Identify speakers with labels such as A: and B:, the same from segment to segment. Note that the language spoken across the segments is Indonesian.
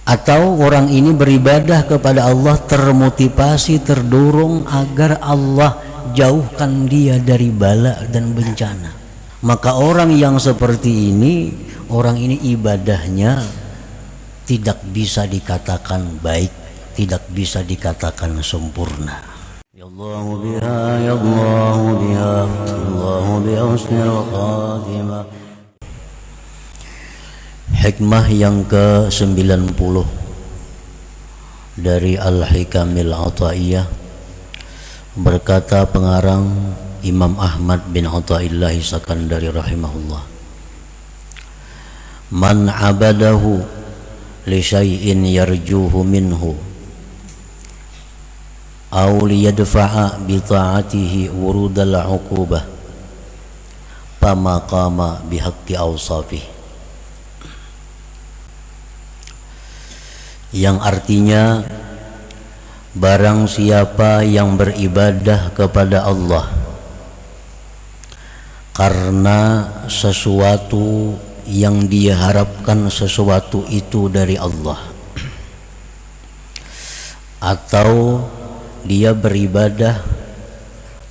A: Atau orang ini beribadah kepada Allah termotivasi, terdorong agar Allah jauhkan dia dari bala dan bencana. Maka orang yang seperti ini, orang ini ibadahnya tidak bisa dikatakan baik, tidak bisa dikatakan sempurna. Ya Allah biha, ya Allah biha, ya Allah biha husnul khatimah. Hikmah yang ke-90 dari Al-Hikamil Ata'iyah, berkata pengarang Imam Ahmad bin Athaillah Sakandari rahimahullah, man abadahu li syai'in yarjuhu minhu aw liyadfa'a bi ta'atihi wurudal 'uqubah fama qama bihaqqi awsafih. Yang artinya, barang siapa yang beribadah kepada Allah karena sesuatu yang dia harapkan sesuatu itu dari Allah, atau dia beribadah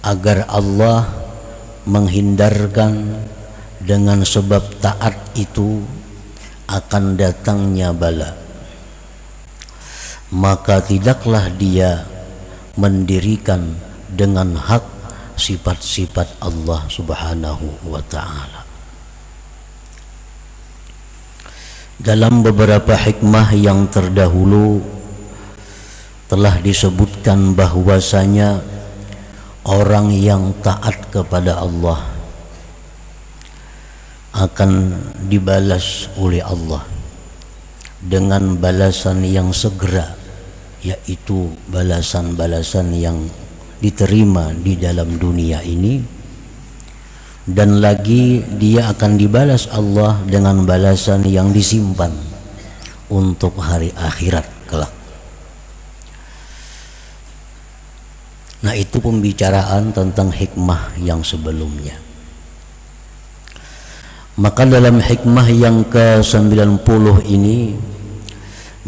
A: agar Allah menghindarkan dengan sebab taat itu akan datangnya bala, maka tidaklah dia mendirikan dengan hak sifat-sifat Allah Subhanahu wa ta'ala. Dalam beberapa hikmah yang terdahulu telah disebutkan bahwasanya orang yang taat kepada Allah akan dibalas oleh Allah dengan balasan yang segera, yaitu balasan-balasan yang diterima di dalam dunia ini, dan lagi dia akan dibalas Allah dengan balasan yang disimpan untuk hari akhirat kelak. Nah, itu pembicaraan tentang hikmah yang sebelumnya. Maka dalam hikmah yang ke-90 ini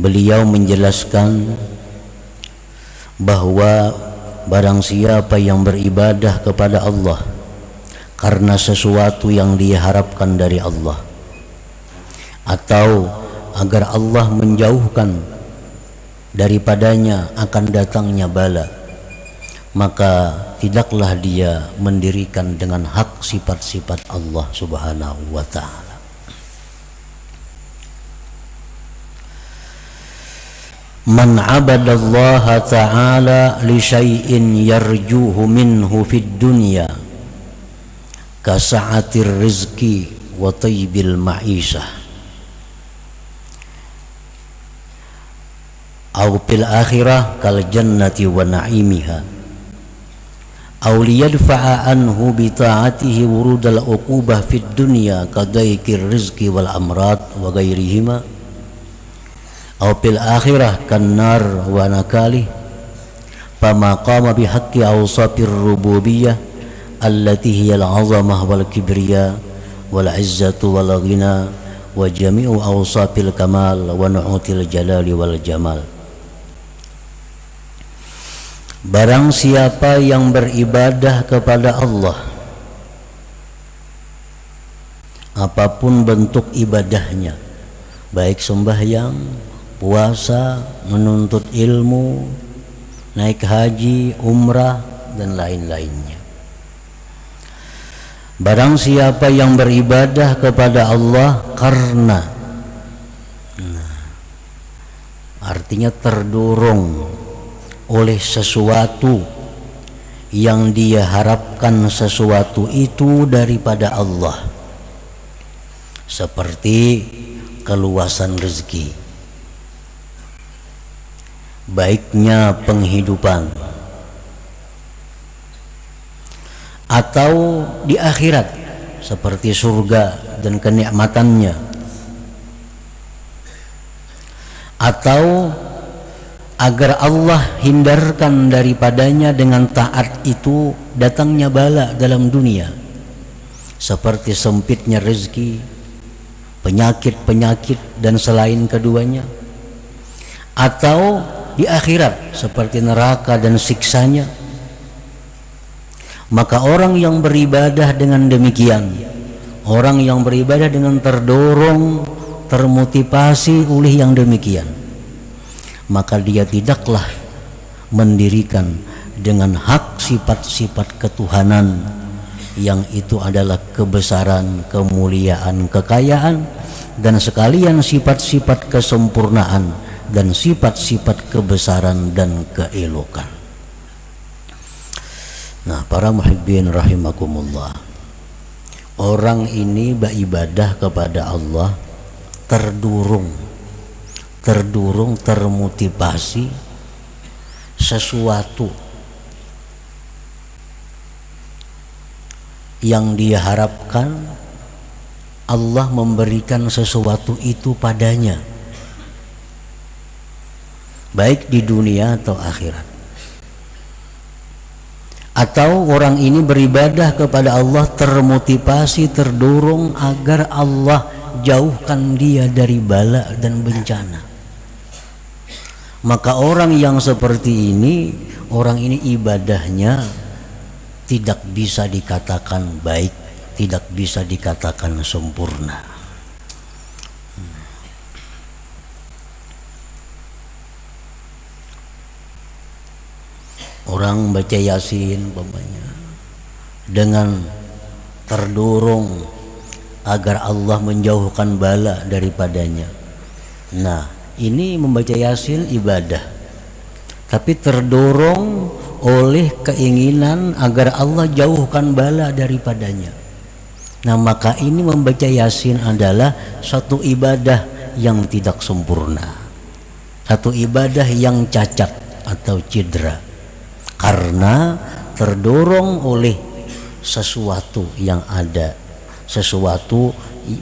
A: beliau menjelaskan bahwa barang siapa yang beribadah kepada Allah karena sesuatu yang dia harapkan dari Allah, atau agar Allah menjauhkan daripadanya akan datangnya bala, maka tidaklah dia mendirikan dengan hak sifat-sifat Allah Subhanahu wa ta'ala. Man abadallaha ta'ala li syai'in yarjuhu minhu fid dunya ka sa'atir rizqi wa tayyibil ma'isah aw fil akhirah kal jannati wa na'imiha aw liyadfa'a anhu bi ta'atihi wurudal uqubah fid dunya ka daykir rizqi wal amrad wa ghairihima aw fil akhirah kannar wa nakali fama qama bihaqqi awsafir rububiyyah allati hiya al-'azamah wal kibriya wal 'izzatu wal ghina wa jami'u awsafil kamal wa nu'util jalali wal jamal. Barang siapa yang beribadah kepada Allah, apapun bentuk ibadahnya, baik sembahyang, puasa, menuntut ilmu, naik haji, umrah, dan lain-lainnya. Barang siapa yang beribadah kepada Allah karena, artinya terdorong oleh sesuatu yang dia harapkan sesuatu itu daripada Allah, seperti keluasan rezeki, baiknya penghidupan, atau di akhirat seperti surga dan kenikmatannya, atau agar Allah hindarkan daripadanya dengan taat itu datangnya bala dalam dunia, seperti sempitnya rezeki, penyakit-penyakit dan selain keduanya, atau di akhirat seperti neraka dan siksanya. Maka orang yang beribadah dengan demikian, orang yang beribadah dengan terdorong, termotivasi oleh yang demikian, maka dia tidaklah mendirikan dengan hak sifat-sifat ketuhanan yang itu adalah kebesaran, kemuliaan, kekayaan, dan sekalian sifat-sifat kesempurnaan dan sifat-sifat kebesaran dan keelokan. Nah, para muhibbin rahimakumullah, orang ini beribadah kepada Allah terdorong, termotivasi sesuatu yang dia harapkan Allah memberikan sesuatu itu padanya, baik di dunia atau akhirat. Atau orang ini beribadah kepada Allah termotivasi, terdorong agar Allah jauhkan dia dari bala dan bencana. Maka orang yang seperti ini, orang ini ibadahnya tidak bisa dikatakan baik, tidak bisa dikatakan sempurna. Orang baca Yasin umpamanya dengan terdorong agar Allah menjauhkan bala daripadanya. Nah, ini membaca Yasin ibadah, tapi terdorong oleh keinginan agar Allah jauhkan bala daripadanya. Nah, maka ini membaca Yasin adalah satu ibadah yang tidak sempurna, satu ibadah yang cacat atau cedera, karena terdorong oleh sesuatu yang ada, sesuatu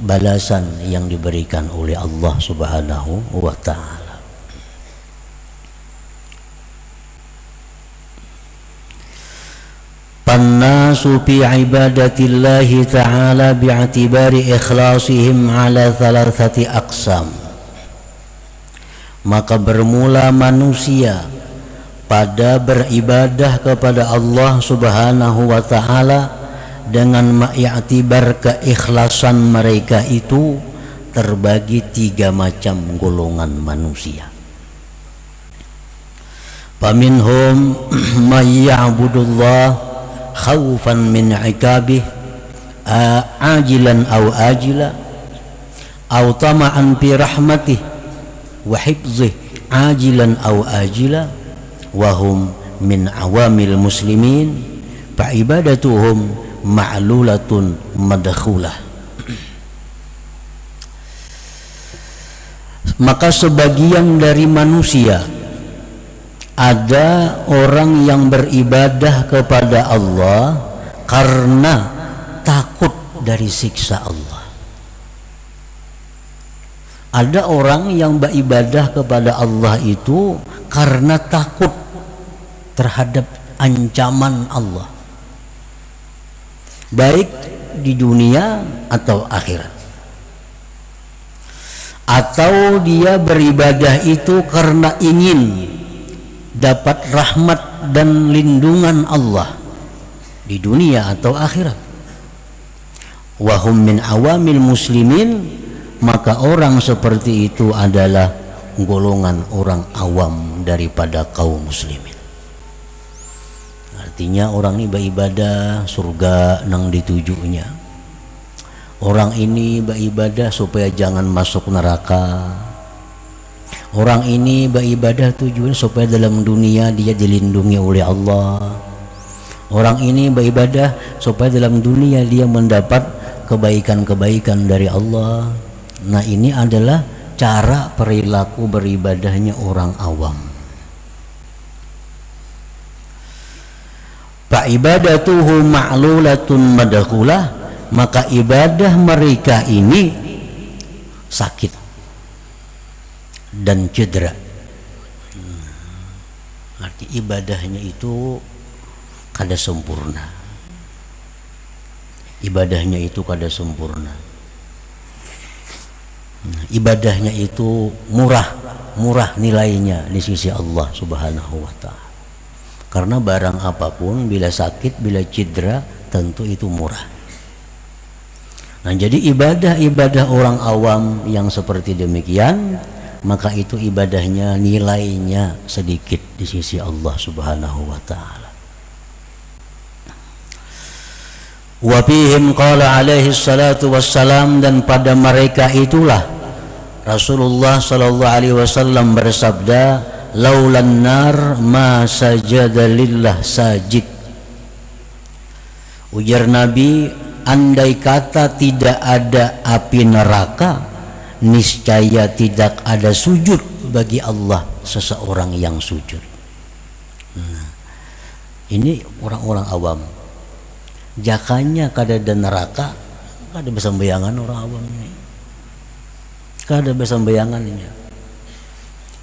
A: balasan yang diberikan oleh Allah Subhanahu wa ta'ala. Pannasu fi ibadatillahi ta'ala bi'atibari ikhlasihim ala thalathati aqsam. Maka bermula manusia pada beribadah kepada Allah Subhanahu wa ta'ala dengan mengiktibar keikhlasan mereka itu terbagi 3 macam golongan manusia. Faminhum may ya'budullah khaufan min 'iqabih ajilan aw ajila aw tama'an fi rahmatih wa hifzih ajilan aw ajila wahum min awamil muslimin fa ibadatuhum ma'lulatun madkhulah. Maka sebagian dari manusia, ada orang yang beribadah kepada Allah karena takut dari siksa Allah. Ada orang yang beribadah kepada Allah itu karena takut terhadap ancaman Allah, baik di dunia atau akhirat. Atau dia beribadah itu karena ingin dapat rahmat dan lindungan Allah di dunia atau akhirat. Wahum min awamil muslimin, maka orang seperti itu adalah golongan orang awam daripada kaum muslimin. Artinya orang ini beribadah surga nang ditujunya. Orang ini beribadah supaya jangan masuk neraka. Orang ini beribadah tujuan supaya dalam dunia dia dilindungi oleh Allah. Orang ini beribadah supaya dalam dunia dia mendapat kebaikan-kebaikan dari Allah. Nah, ini adalah cara perilaku beribadahnya orang awam. Fa ibadatuhu ma'lulatun madkhulah, maka ibadah mereka ini sakit dan cedera. Arti ibadahnya itu kada sempurna. Ibadahnya itu kada sempurna. Ibadahnya itu murah nilainya di sisi Allah Subhanahu wa taala. Karena barang apapun bila sakit, bila cedera, tentu itu murah. Nah, jadi ibadah orang awam yang seperti demikian, maka itu ibadahnya nilainya sedikit di sisi Allah Subhanahu wa taala. Wa fihim qala alaihi salatu wassalam, dan pada mereka itulah Rasulullah sallallahu alaihi wasallam bersabda, laulan nar ma sajada lillah sajid. Ujar Nabi, andai kata tidak ada api neraka, niscaya tidak ada sujud bagi Allah seseorang yang sujud. Ini orang-orang awam. Jakanya kada ada neraka, kada bisa bayangan orang awam ini. Kada bisa bayangan ini.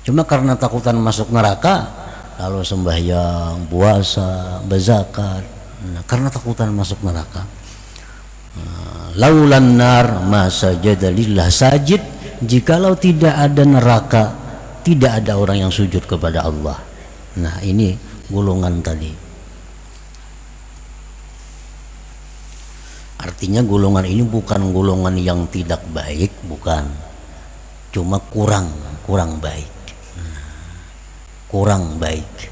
A: Cuma karena takutan masuk neraka, lalu sembahyang, puasa, berzakat. Nah, karena takutan masuk neraka. Laulan nar ma sajada lillah sajid, jikalau tidak ada neraka, tidak ada orang yang sujud kepada Allah. Nah, ini golongan tadi. Artinya golongan ini bukan golongan yang tidak baik, bukan. Cuma kurang baik. Kurang baik.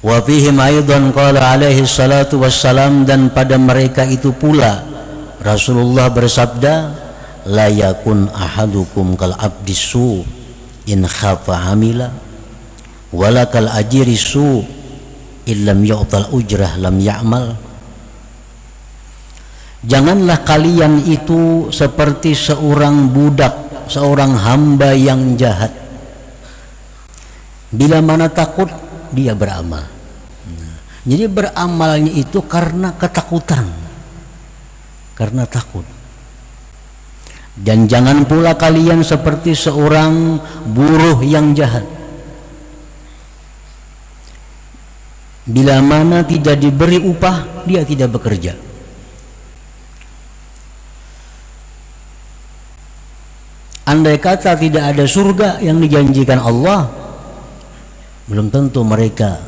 A: Wa fihim aidan qala alaihi salatu wassalam, dan pada mereka itu pula Rasulullah bersabda, la yakun ahadukum kal abdis su in khafa amila wala kal ajiri su illam yu'tal ujrah lam ya'mal. Janganlah kalian itu seperti seorang budak, seorang hamba yang jahat. Bila mana takut, dia beramal. Jadi beramalnya itu karena ketakutan, karena takut. Dan jangan pula kalian seperti seorang buruh yang jahat. Bila mana tidak diberi upah, dia tidak bekerja. Andai kata tidak ada surga yang dijanjikan Allah, belum tentu mereka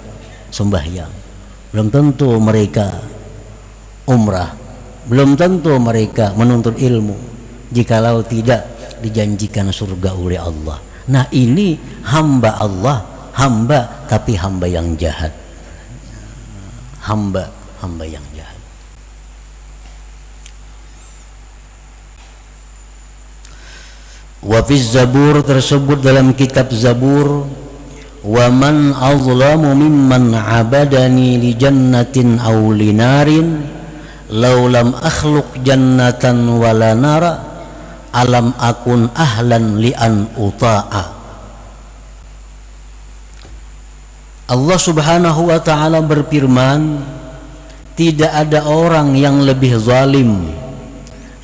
A: sembahyang, belum tentu mereka umrah, belum tentu mereka menuntut ilmu, jikalau tidak dijanjikan surga oleh Allah. Nah, ini hamba Allah, hamba tapi hamba yang jahat, hamba yang jahat. Wa fi Zabur, tersebut dalam kitab Zabur, wa man azlamu mimman abadani li jannatin aw li narin law lam akhluq jannatan wala nara alam akun ahlan li an uta'a. Allah Subhanahu wa ta'ala berfirman, tidak ada orang yang lebih zalim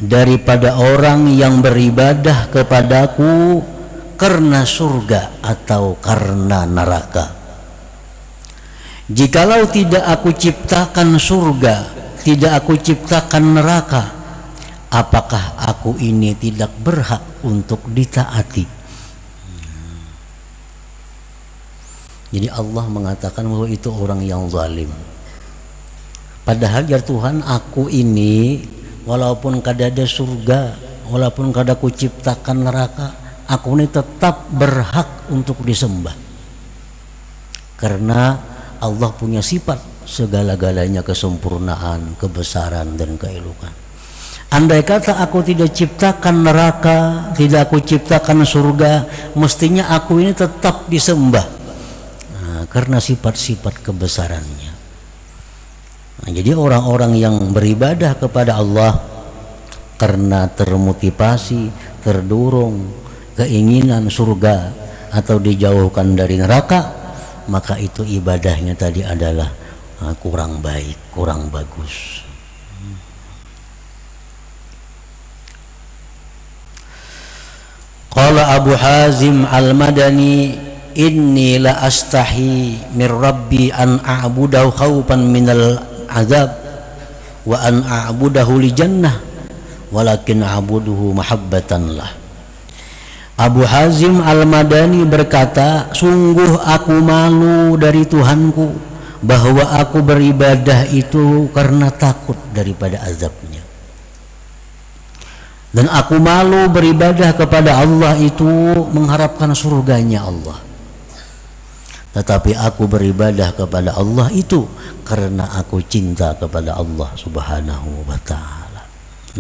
A: daripada orang yang beribadah kepadaku karena surga atau karena neraka. Jikalau tidak aku ciptakan surga, tidak aku ciptakan neraka, apakah aku ini tidak berhak untuk ditaati? Jadi Allah mengatakan bahwa itu orang yang zalim. Padahal ya Tuhan, aku ini walaupun kada ada surga, walaupun kada ku ciptakan neraka, aku ini tetap berhak untuk disembah. Karena Allah punya sifat segala-galanya kesempurnaan, kebesaran dan keelokan. Andai kata aku tidak ciptakan neraka, tidak aku ciptakan surga, mestinya aku ini tetap disembah. Nah, karena sifat-sifat kebesarannya. Nah, jadi orang-orang yang beribadah kepada Allah karena termotivasi, terdorong, keinginan surga atau dijauhkan dari neraka, maka itu ibadahnya tadi adalah kurang baik, kurang bagus. Qala Abu Hazim Al-Madani, inni la astahi min rabbi an a'budahu khawfan minal azab wa an a'budahu li jannah walakin a'buduhu mahabbatan lah. Abu Hazim Al-Madani berkata, sungguh aku malu dari Tuhanku bahwa aku beribadah itu karena takut daripada azabnya, dan aku malu beribadah kepada Allah itu mengharapkan surganya Allah. Tetapi aku beribadah kepada Allah itu karena aku cinta kepada Allah Subhanahu wa ta'ala.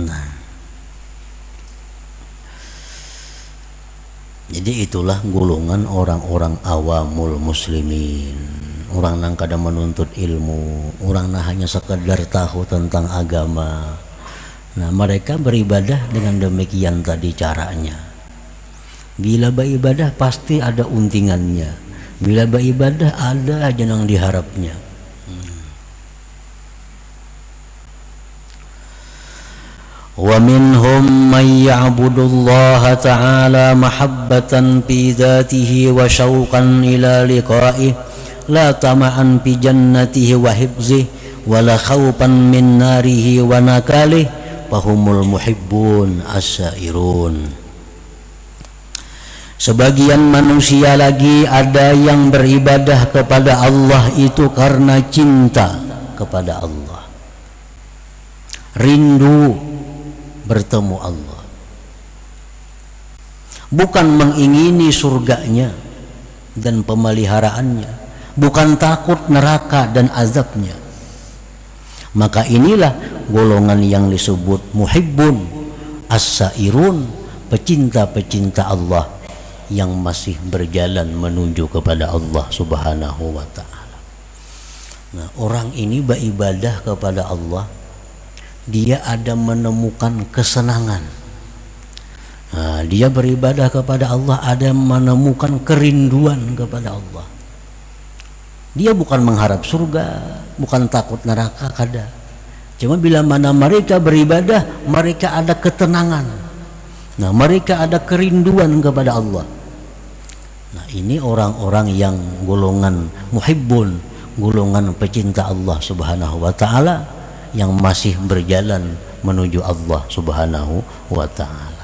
A: Nah, jadi itulah golongan orang-orang awamul muslimin, orang yang kadang menuntut ilmu, orang yang hanya sekedar tahu tentang agama. Nah, mereka beribadah dengan demikian tadi caranya. Bila beribadah pasti ada untingannya. Bila beribadah ada aja yang diharapnya. Wa minhum man ya'budullaha ta'ala mahabbatan fi dzatihi wa syauqan ila liqa'ih la tama'an fi jannatihi wa hifzihi wa la khawfan min narihi wa nakalih fahumul muhibbun as-sairun. Sebagian manusia lagi ada yang beribadah kepada Allah itu karena cinta kepada Allah, rindu bertemu Allah, bukan mengingini surganya dan pemeliharaannya, bukan takut neraka dan azabnya. Maka inilah golongan yang disebut muhibbun as-sairun, pecinta-pecinta Allah yang masih berjalan menuju kepada Allah Subhanahu wa ta'ala. Nah, orang ini beribadah kepada Allah, dia ada menemukan kesenangan. Nah, dia beribadah kepada Allah ada menemukan kerinduan kepada Allah. Dia bukan mengharap surga, bukan takut neraka kada. Cuma bila mana mereka beribadah, mereka ada ketenangan. Nah, mereka ada kerinduan kepada Allah. Nah, ini orang-orang yang golongan muhibbun, golongan pecinta Allah Subhanahu wa ta'ala yang masih berjalan menuju Allah Subhanahu wa ta'ala.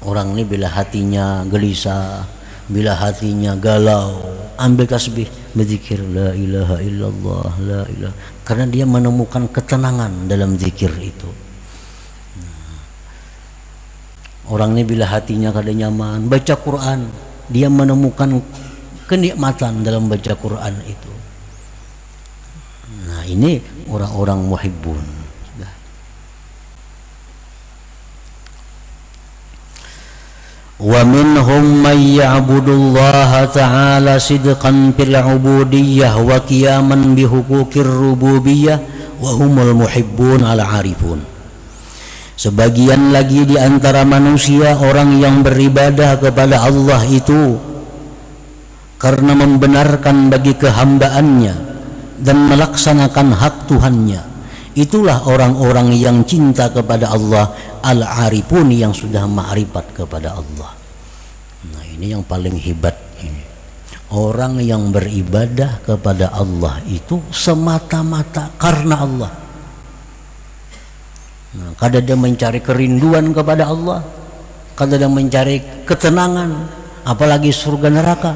A: Orang ini bila hatinya gelisah, bila hatinya galau, ambil tasbih, berzikir la ilaha illallah, la ilaha, karena dia menemukan ketenangan dalam zikir itu. Orang ini bila hatinya kada nyaman, baca Quran, dia menemukan kenikmatan dalam baca Quran itu. Nah, ini orang-orang muhibbun. Wa minhum man ya'budullaha ta'ala sidqan fil 'ubudiyyah wa qiyaman bi huquqir rububiyyah wa humul muhibbun al 'arifun. Sebagian lagi di antara manusia orang yang beribadah kepada Allah itu karena membenarkan bagi kehambaannya dan melaksanakan hak Tuhannya. Itulah orang-orang yang cinta kepada Allah, al-arifun, yang sudah ma'rifat kepada Allah. Nah, ini yang paling hebat ini. Orang yang beribadah kepada Allah itu semata-mata karena Allah. Nah, kadang mencari kerinduan kepada Allah, kadang mencari ketenangan, apalagi surga neraka.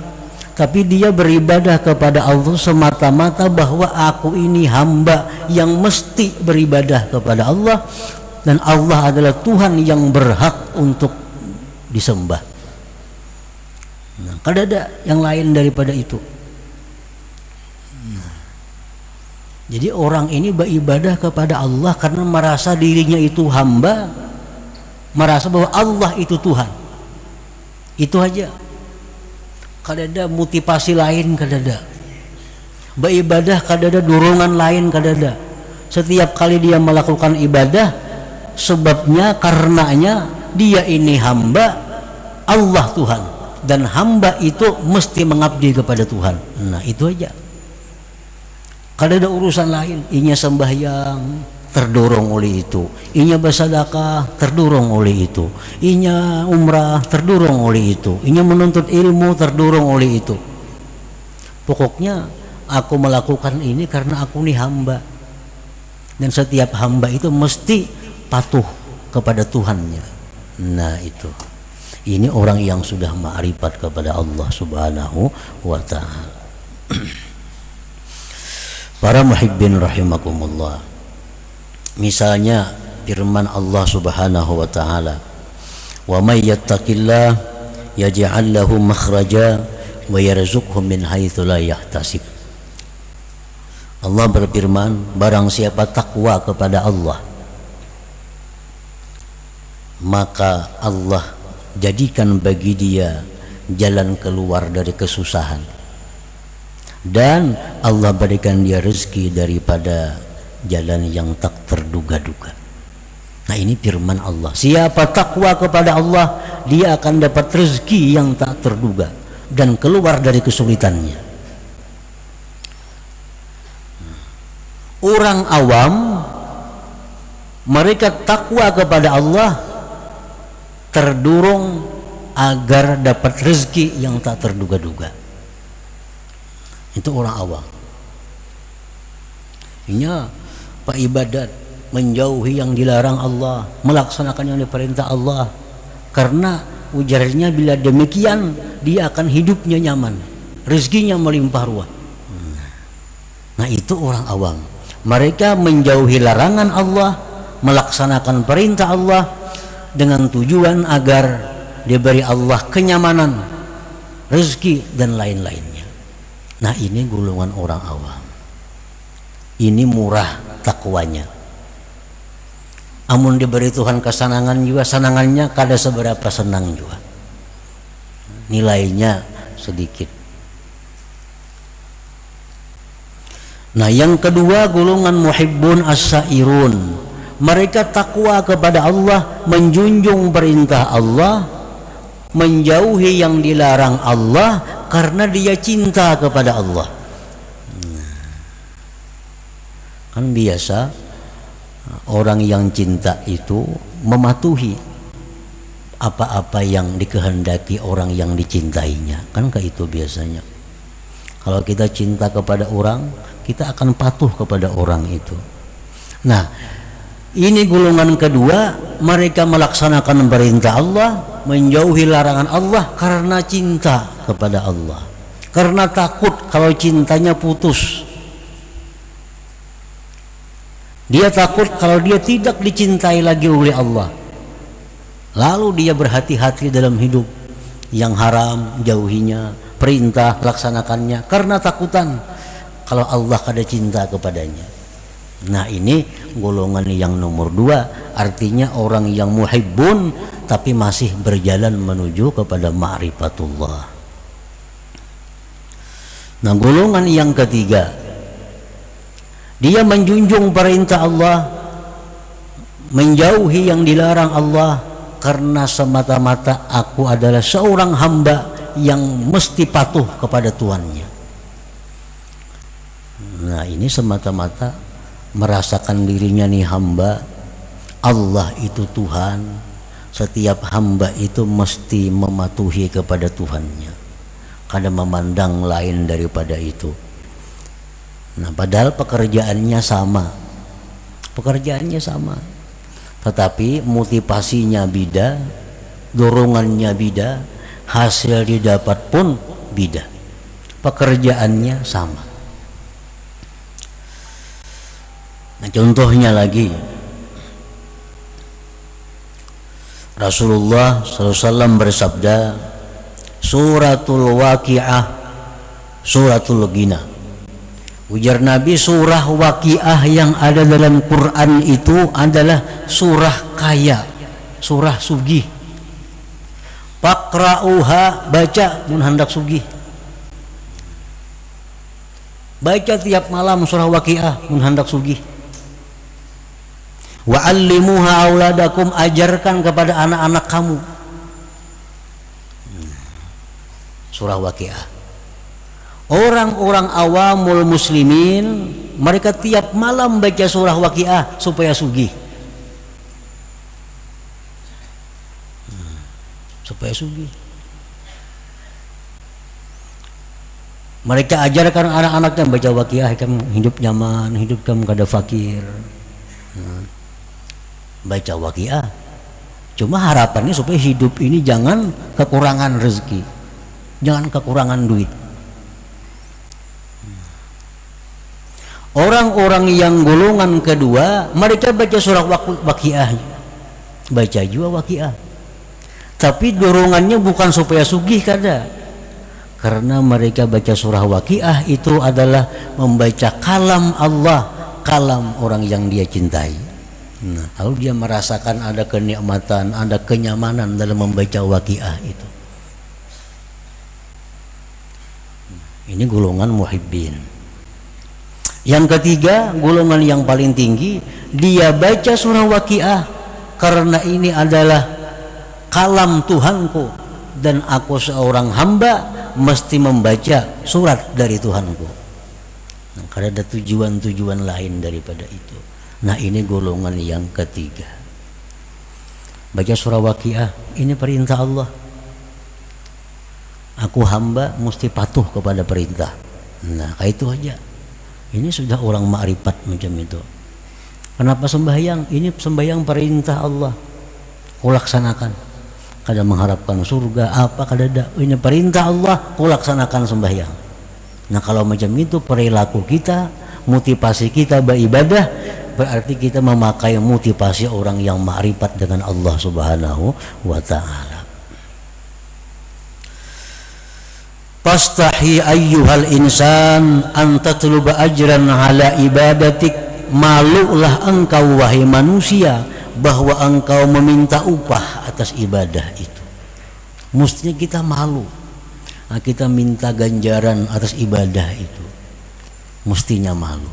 A: Tapi dia beribadah kepada Allah semata-mata bahwa aku ini hamba yang mesti beribadah kepada Allah, dan Allah adalah Tuhan yang berhak untuk disembah. Nah, kadang ada yang lain daripada itu. Jadi orang ini beribadah kepada Allah karena merasa dirinya itu hamba, merasa bahwa Allah itu Tuhan. Itu aja. Kada ada motivasi lain, kada ada. Beribadah kada ada dorongan lain, kada ada. Setiap kali dia melakukan ibadah, sebabnya karenanya dia ini hamba, Allah Tuhan, dan hamba itu mesti mengabdi kepada Tuhan. Nah, itu aja. Kada ada urusan lain. Inya sembahyang, terdorong oleh itu. Inya bersedekah, terdorong oleh itu. Inya umrah, terdorong oleh itu. Inya menuntut ilmu, terdorong oleh itu. Pokoknya aku melakukan ini karena aku ini hamba. Dan setiap hamba itu mesti patuh kepada Tuhannya. Nah itu, ini orang yang sudah ma'rifat kepada Allah Subhanahu wa ta'ala. Para muhibbin rahimakumullah, misalnya firman Allah Subhanahu wa ta'ala, wa may yattaqillah yaj'al lahu makhraja wa yarzuqhu min haitsu la yahtasib. Allah berfirman, barang siapa takwa kepada Allah, maka Allah jadikan bagi dia jalan keluar dari kesusahan, dan Allah berikan dia rezeki daripada jalan yang tak terduga-duga. Nah ini firman Allah, siapa takwa kepada Allah, dia akan dapat rezeki yang tak terduga dan keluar dari kesulitannya. Orang awam, mereka takwa kepada Allah, terdorong agar dapat rezeki yang tak terduga-duga. Itu orang awam. Ini Pak ibadat, menjauhi yang dilarang Allah, melaksanakan yang diperintah Allah, karena ujarnya bila demikian dia akan hidupnya nyaman, rezekinya melimpah ruah. Nah itu orang awam. Mereka menjauhi larangan Allah, melaksanakan perintah Allah dengan tujuan agar diberi Allah kenyamanan, rezeki dan lain-lainnya. Nah ini golongan orang awam. Ini murah takwanya. Amun diberi Tuhan kesenangan juga, senangannya kada seberapa senang juga, nilainya sedikit. Nah yang kedua, golongan muhibbun as-sairun, mereka takwa kepada Allah, menjunjung perintah Allah, menjauhi yang dilarang Allah karena dia cinta kepada Allah. Kan biasa orang yang cinta itu mematuhi apa-apa yang dikehendaki orang yang dicintainya, kan kayak itu biasanya. Kalau kita cinta kepada orang, kita akan patuh kepada orang itu. Nah ini golongan kedua, mereka melaksanakan perintah Allah, menjauhi larangan Allah karena cinta kepada Allah, karena takut kalau cintanya putus. Dia takut kalau dia tidak dicintai lagi oleh Allah, lalu dia berhati-hati dalam hidup, yang haram jauhinya, perintah laksanakannya, karena takutan kalau Allah kada cinta kepadanya. Nah ini golongan yang nomor dua, artinya orang yang muhibbun tapi masih berjalan menuju kepada ma'rifatullah. Nah golongan yang ketiga, dia menjunjung perintah Allah, menjauhi yang dilarang Allah karena semata-mata aku adalah seorang hamba yang mesti patuh kepada Tuannya. Nah ini semata-mata merasakan dirinya nih hamba, Allah itu Tuhan, setiap hamba itu mesti mematuhi kepada Tuhannya, kada memandang lain daripada itu. Nah padahal pekerjaannya sama, tetapi motivasinya beda, dorongannya beda, hasil didapat pun beda, pekerjaannya sama. Nah contohnya lagi, Rasulullah SAW bersabda, suratul waqi'ah suratul ghina. Ujar Nabi, surah waqi'ah yang ada dalam Quran itu adalah surah kaya, surah sugih. Faqra'uha, baca mun hendak sugih, baca tiap malam surah waqi'ah mun hendak sugih. Wa'allimuha auladakum, ajarkan kepada anak-anak kamu surah waqi'ah. Orang-orang awamul muslimin, mereka tiap malam baca surah waqi'ah supaya sugih, supaya sugih. Mereka ajarkan anak-anaknya baca waqi'ah, kamu hidup nyaman, hidup kamu kada fakir. baca waqiah. Cuma harapannya supaya hidup ini jangan kekurangan rezeki, jangan kekurangan duit. Orang-orang yang golongan kedua, mereka baca surah waqiah, baca juga waqiah, tapi dorongannya bukan supaya sugih kada, karena mereka baca surah waqiah itu adalah membaca kalam Allah, kalam orang yang dia cintai. Nah, lalu dia merasakan ada kenikmatan, ada kenyamanan dalam membaca waqiah itu. Ini golongan muhibbin. Yang ketiga, golongan yang paling tinggi, dia baca surah waqiah karena ini adalah kalam Tuhanku dan aku seorang hamba mesti membaca surat dari Tuhanku. Nah, karena ada tujuan-tujuan lain daripada itu. Nah, ini golongan yang ketiga. Baca surah waqiah, ini perintah Allah. Aku hamba mesti patuh kepada perintah. Nah, kayak itu aja. Ini sudah orang ma'rifat macam itu. Kenapa sembahyang? Ini sembahyang perintah Allah. Kau laksanakan. Kada mengharapkan surga apa kada ada. Ini perintah Allah, kau laksanakan sembahyang. Nah, kalau macam itu perilaku kita, motivasi kita beribadah, berarti kita memakai motivasi orang yang ma'rifat dengan Allah Subhanahu wa ta'ala. Fastahi ayyuhal insan an tatluba ajran ala ibadatik. Malulah engkau wahai manusia bahwa engkau meminta upah atas ibadah itu. Mestinya kita malu. Nah, kita minta ganjaran atas ibadah itu. Mestinya malu.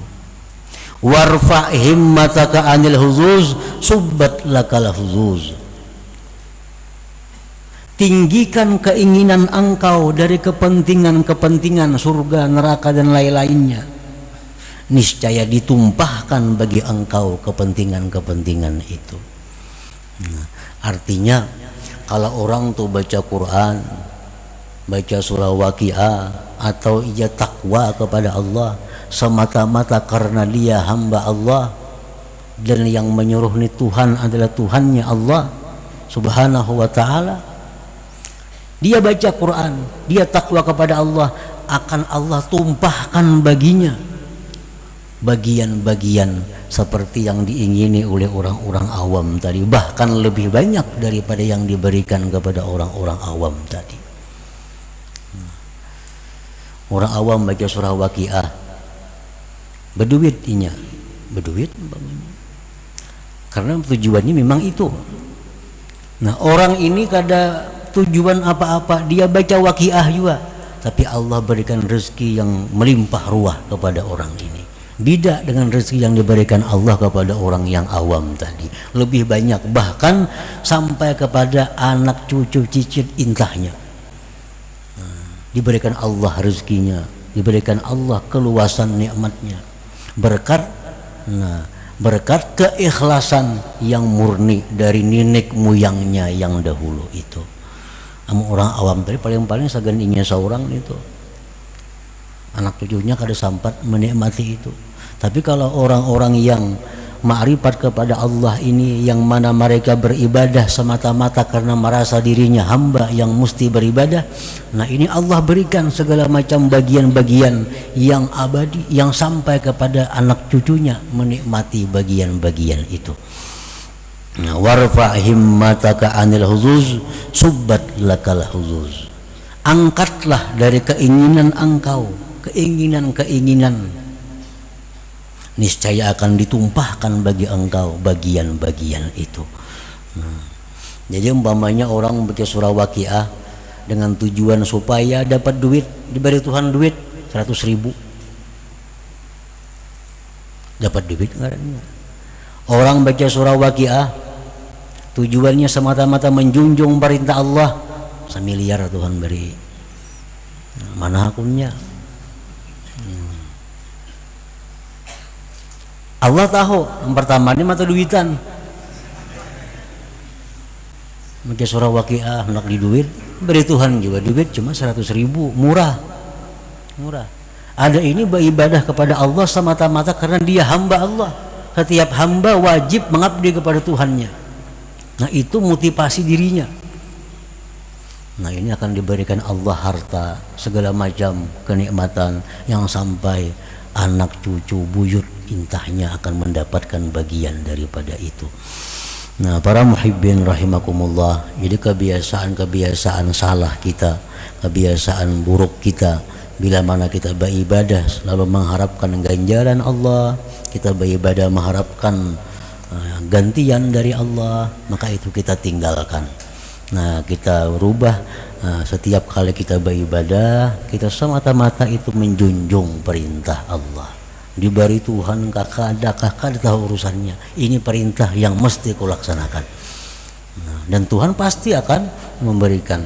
A: Warfa' himmataka anil huzuz subbat lakal huzuz. Tinggikan keinginan engkau dari kepentingan-kepentingan surga, neraka dan lain-lainnya. Niscaya ditumpahkan bagi engkau kepentingan-kepentingan itu. Nah, artinya kalau orang tuh baca Quran, baca surah waqiah atau ia takwa kepada Allah semata-mata karena dia hamba Allah dan yang menyuruh ni Tuhan adalah Tuhannya Allah Subhanahu wa ta'ala. Dia baca Quran, dia takwa kepada Allah, akan Allah tumpahkan baginya bagian-bagian seperti yang diingini oleh orang-orang awam tadi, bahkan lebih banyak daripada yang diberikan kepada orang-orang awam tadi. Orang awam baca surah waqiah, berduit inya, berduit karena tujuannya memang itu. Nah, orang ini kada tujuan apa-apa, dia baca waqiah juga, tapi Allah berikan rezeki yang melimpah ruah kepada orang ini. Beda dengan rezeki yang diberikan Allah kepada orang yang awam tadi, lebih banyak, bahkan sampai kepada anak cucu cicit intahnya. Diberikan Allah rezekinya, diberikan Allah keluasan nikmatnya, berkat berkat keikhlasan yang murni dari nenek moyangnya yang dahulu itu. Orang awam tadi paling-paling saganinya seorang itu, anak cucunya kada sempat menikmati itu. Tapi kalau orang-orang yang ma'rifat kepada Allah ini, yang mana mereka beribadah semata-mata karena merasa dirinya hamba yang mesti beribadah, nah ini Allah berikan segala macam bagian-bagian yang abadi, yang sampai kepada anak cucunya menikmati bagian-bagian itu. Warfa' himmataka anil huzuz subbat lakal huzuz. Angkatlah dari keinginan engkau, keinginan-keinginan, niscaya akan ditumpahkan bagi engkau bagian-bagian itu. Jadi umpamanya orang baca surah waqiah dengan tujuan supaya dapat duit, diberi Tuhan duit 100.000, dapat duit enggak? Orang baca surah waqiah tujuannya semata-mata menjunjung perintah Allah, 1 miliar Tuhan beri. Mana akunnya? Allah tahu yang pertama ini mata duitan. Baca surah waqiah nak di duit, beri Tuhan juga duit cuma 100.000, murah. Ada ini beribadah kepada Allah semata-mata karena dia hamba Allah, setiap hamba wajib mengabdi kepada Tuhannya. Nah itu motivasi dirinya. Nah ini akan diberikan Allah harta, segala macam kenikmatan yang sampai anak cucu buyut intahnya akan mendapatkan bagian daripada itu. Nah para muhibbin rahimakumullah, jadi kebiasaan salah kita, kebiasaan buruk kita, bila mana kita beribadah selalu mengharapkan ganjaran Allah, kita beribadah mengharapkan gantian dari Allah, maka itu kita tinggalkan. Nah kita rubah, setiap kali kita beribadah kita semata-mata itu menjunjung perintah Allah. Diberi Tuhan kakak ada tahu urusannya, ini perintah yang mesti kulaksanakan. Nah, dan Tuhan pasti akan memberikan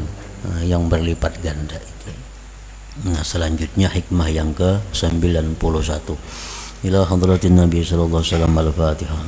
A: yang berlipat ganda itu. Nah selanjutnya hikmah yang ke-91 ila hadratin Nabi sallallahu alaihi wasallam. Al-Fatihah.